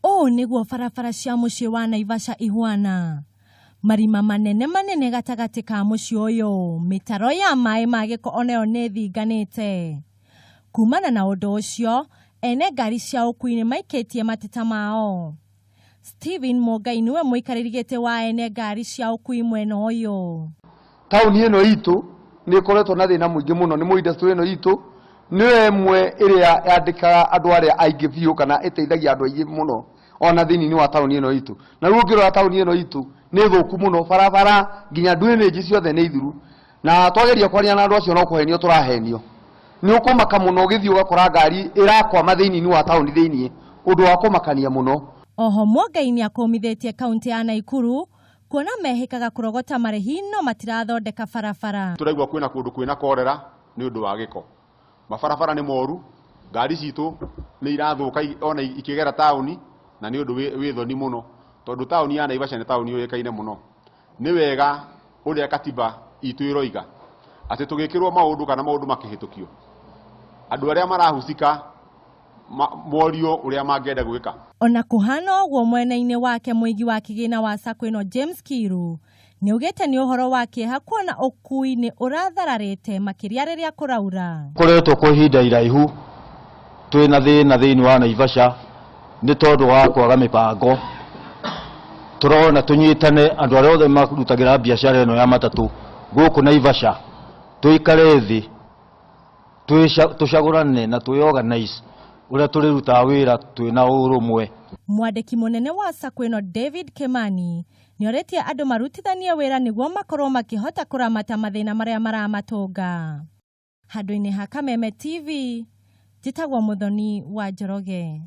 O niguo barabara cia muciĩ wa Naivasha ihwana. Marima manene gatagati ka muciĩ uyu, mitaro ya maĩ ma gĩko onayo nĩ thinganĩte. Kumana na ũndũ ũcio, ene ngari cia ũkuui nĩ maikĩtie mateta mao. Steven Mũngai niwe mũikarĩri gĩtĩ wa ene ngari cia ũkuui mwena ũyũ. Tauni ĩno itũ nĩ ĩkoretwo na thĩna mũingĩ mũno, nĩ industry ĩno itũ nĩ ĩmwe ĩrĩa yandĩkaga andũ arĩa aingĩ biũ kana ĩteithagia andũ aingĩ mũno ona thĩinĩ wa tauni ĩno itũ. Na rĩu ũngĩrora tauni ĩno itũ nĩ thũku mũno, barabara nginya drainage ciothe nĩ ithuru, na twageria kwaria na andũ acio no kũhenio tũrahenio. Nĩ ũkũmaka mũno ũgĩthiĩ ũgakora ngari ĩrakwama thĩinĩ wa tauni thĩinĩ, ũndũ wa kũmakania mũno. Oho Mũngai nĩ akũmithĩtie kaunti ya Naikuru kuona mehĩkaga kũrogota marĩhi no matirathondeka barabara. Tũraigua kwĩna kũndũ kwĩna korera nĩ ũndũ wa gĩko. Mabarabara nĩ moru, ngari citũ nĩ irathũka ona ikĩgera tauni na nĩ ũndũ wĩ thoni mũno, tondũ tauni ya Naivasha nĩ tauni yũĩkaine mũno. Nĩ wega ũrĩa katiba itũ ĩroiga atĩ tũgĩkĩrwo maũndũ kana maũndũ makĩhĩtũkio, andũ arĩa marahusika morio ũrĩa mangĩenda gwĩka. Ona kũhana ũguo mwena-inĩ wake mũigi wa kĩgĩna wa SACCO ĩno James Kiru nĩ ugĩte nĩ ũhoro wa kĩeha kuona ũkuui nĩ ũrathararĩte makĩria rĩrĩa kũraura. Koretwo kwa ihinda iraihu twĩna thĩna thĩinĩ wa Naivasha nĩ tondũ wa kwaga mĩbango. Tũrona tũnyitane andũ arĩa othe marutagĩra biacara ĩno ya matatũ gũkũ Naivasha, tũikare thĩ tũcagũrane na twĩorganize ũrĩa tũrĩrutaga wĩra twĩna ũrũmwe. Mwandĩki mũnene wa SACCO ĩno David Kimani nĩ orĩtie andũ marutithanie wĩra nĩguo makorwo makĩhota kũramata mathĩna marĩa maramatũnga. Handũ-inĩ ha Kameme TV, njĩtagwo Mũthoni wa Njoroge.